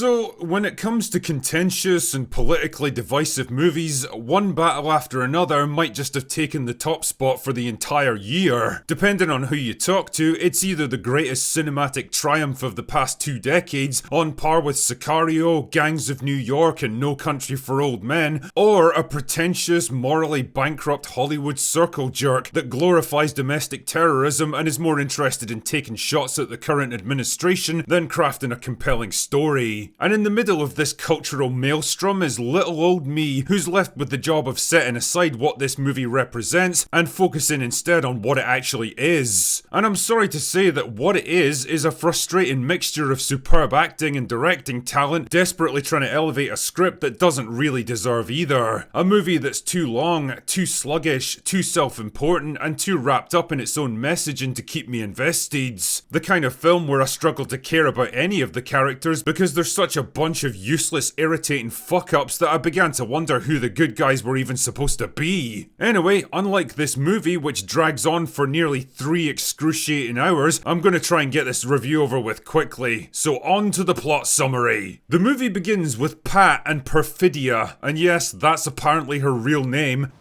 So, when it comes to contentious and politically divisive movies, One Battle After Another might just have taken the top spot for the entire year. Depending on who you talk to, it's either the greatest cinematic triumph of the past 2 decades, on par with Sicario, Gangs of New York, and No Country for Old Men, or a pretentious, morally bankrupt Hollywood circle jerk that glorifies domestic terrorism and is more interested in taking shots at the current administration than crafting a compelling story. And in the middle of this cultural maelstrom is little old me, who's left with the job of setting aside what this movie represents and focusing instead on what it actually is. And I'm sorry to say that what it is a frustrating mixture of superb acting and directing talent desperately trying to elevate a script that doesn't really deserve either. A movie that's too long, too sluggish, too self-important, and too wrapped up in its own messaging to keep me invested. The kind of film where I struggle to care about any of the characters because there's such a bunch of useless, irritating fuck-ups that I began to wonder who the good guys were even supposed to be. Anyway, unlike this movie, which drags on for nearly 3 excruciating hours, I'm gonna try and get this review over with quickly. So on to the plot summary. The movie begins with Pat and Perfidia, and yes, that's apparently her real name.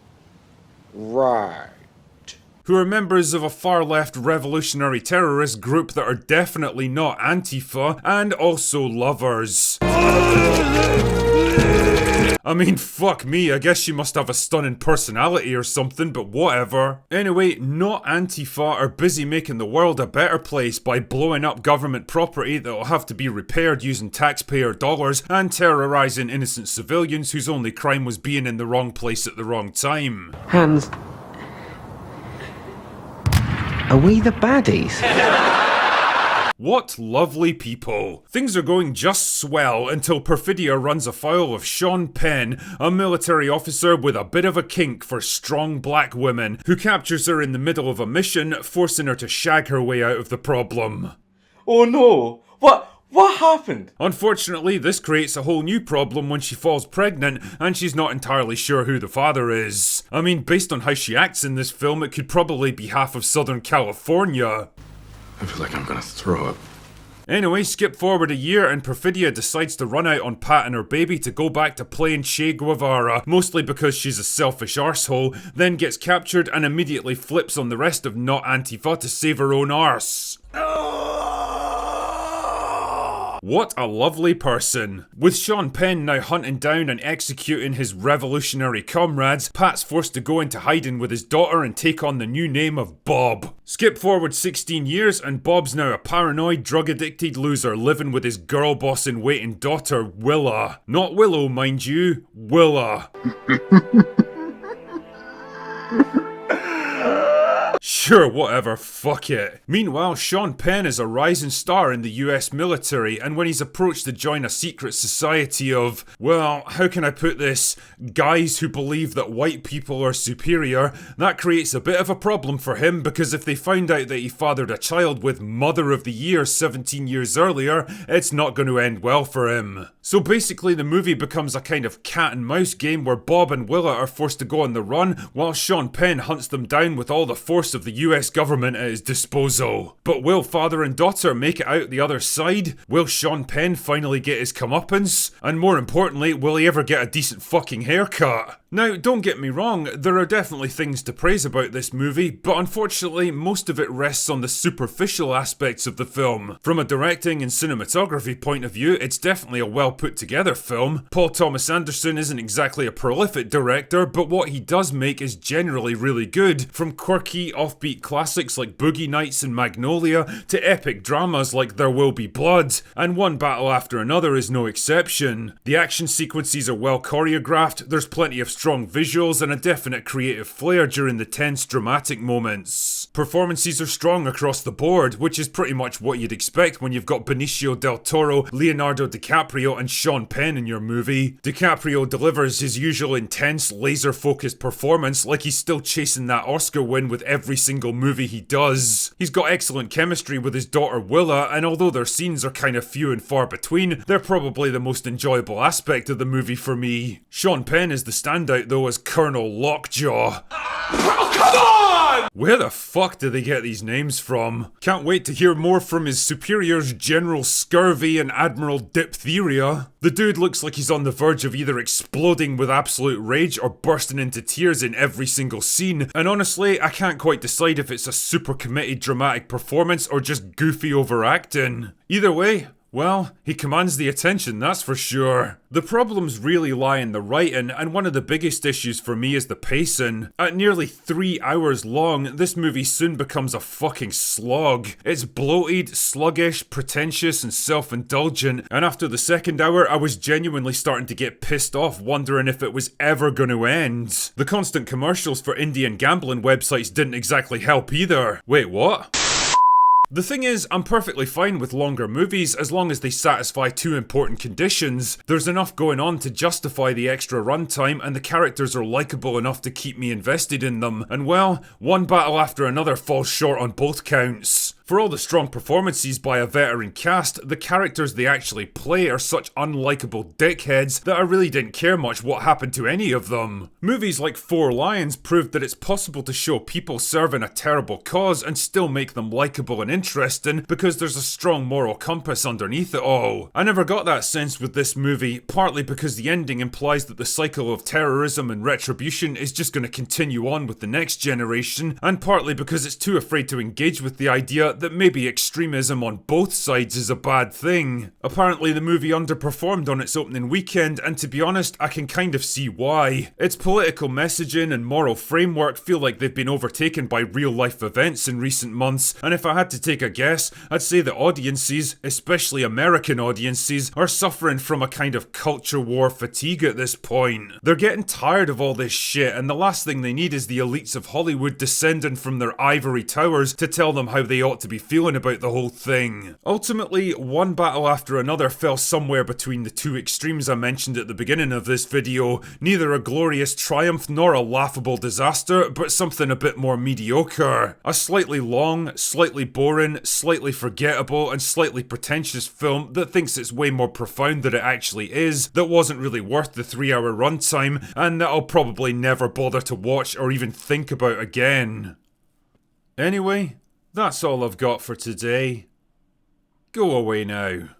Right. Who are members of a far-left revolutionary terrorist group that are definitely not Antifa, and also lovers. I mean, fuck me, I guess she must have a stunning personality or something, but whatever. Anyway, not Antifa are busy making the world a better place by blowing up government property that'll have to be repaired using taxpayer dollars and terrorizing innocent civilians whose only crime was being in the wrong place at the wrong time. Hands. Are we the baddies? What lovely people. Things are going just swell until Perfidia runs afoul of Sean Penn, a military officer with a bit of a kink for strong black women, who captures her in the middle of a mission, forcing her to shag her way out of the problem. Oh no! What happened? Unfortunately, this creates a whole new problem when she falls pregnant and she's not entirely sure who the father is. I mean, based on how she acts in this film, it could probably be half of Southern California. I feel like I'm gonna throw up. Anyway, skip forward a year and Perfidia decides to run out on Pat and her baby to go back to playing Che Guevara, mostly because she's a selfish arsehole, then gets captured and immediately flips on the rest of Not Antifa to save her own arse. What a lovely person. With Sean Penn now hunting down and executing his revolutionary comrades, Pat's forced to go into hiding with his daughter and take on the new name of Bob. Skip forward 16 years and Bob's now a paranoid, drug-addicted loser living with his girl-boss-in-waiting daughter, Willa. Not Willow, mind you, Willa. Sure, whatever, fuck it. Meanwhile, Sean Penn is a rising star in the US military, and when he's approached to join a secret society of, well, how can I put this, guys who believe that white people are superior, that creates a bit of a problem for him because if they find out that he fathered a child with Mother of the Year 17 years earlier, it's not going to end well for him. So basically the movie becomes a kind of cat and mouse game where Bob and Willa are forced to go on the run while Sean Penn hunts them down with all the force of the US government at his disposal. But will father and daughter make it out the other side? Will Sean Penn finally get his comeuppance? And more importantly, will he ever get a decent fucking haircut? Now, don't get me wrong, there are definitely things to praise about this movie, but unfortunately, most of it rests on the superficial aspects of the film. From a directing and cinematography point of view, it's definitely a well put together film. Paul Thomas Anderson isn't exactly a prolific director, but what he does make is generally really good, from quirky, offbeat classics like Boogie Nights and Magnolia, to epic dramas like There Will Be Blood, and One Battle After Another is no exception. The action sequences are well choreographed, there's plenty of strong visuals and a definite creative flair during the tense dramatic moments. Performances are strong across the board, which is pretty much what you'd expect when you've got Benicio del Toro, Leonardo DiCaprio and Sean Penn in your movie. DiCaprio delivers his usual intense, laser-focused performance like he's still chasing that Oscar win with every single movie he does. He's got excellent chemistry with his daughter Willa, and although their scenes are kind of few and far between, they're probably the most enjoyable aspect of the movie for me. Sean Penn is the standout though as Colonel Lockjaw. Oh, come on! Where the fuck do they get these names from? Can't wait to hear more from his superiors General Scurvy and Admiral Diphtheria. The dude looks like he's on the verge of either exploding with absolute rage or bursting into tears in every single scene, and honestly, I can't quite decide if it's a super committed dramatic performance or just goofy overacting. Either way, well, he commands the attention, that's for sure. The problems really lie in the writing, and one of the biggest issues for me is the pacing. At nearly 3 hours long, this movie soon becomes a fucking slog. It's bloated, sluggish, pretentious, and self-indulgent, and after the second hour, I was genuinely starting to get pissed off, wondering if it was ever gonna end. The constant commercials for Indian gambling websites didn't exactly help either. Wait, what? The thing is, I'm perfectly fine with longer movies as long as they satisfy two important conditions. There's enough going on to justify the extra runtime and the characters are likeable enough to keep me invested in them. And well, one battle after another falls short on both counts. For all the strong performances by a veteran cast, the characters they actually play are such unlikable dickheads that I really didn't care much what happened to any of them. Movies like Four Lions proved that it's possible to show people serving a terrible cause and still make them likable and interesting because there's a strong moral compass underneath it all. I never got that sense with this movie, partly because the ending implies that the cycle of terrorism and retribution is just going to continue on with the next generation, and partly because it's too afraid to engage with the idea that maybe extremism on both sides is a bad thing. Apparently the movie underperformed on its opening weekend, and to be honest, I can kind of see why. Its political messaging and moral framework feel like they've been overtaken by real life events in recent months, and if I had to take a guess, I'd say that audiences, especially American audiences, are suffering from a kind of culture war fatigue at this point. They're getting tired of all this shit, and the last thing they need is the elites of Hollywood descending from their ivory towers to tell them how they ought to be feeling about the whole thing. Ultimately, one battle after another fell somewhere between the two extremes I mentioned at the beginning of this video, neither a glorious triumph nor a laughable disaster, but something a bit more mediocre. A slightly long, slightly boring, slightly forgettable, and slightly pretentious film that thinks it's way more profound than it actually is, that wasn't really worth the 3-hour runtime, and that I'll probably never bother to watch or even think about again. Anyway, that's all I've got for today. Go away now.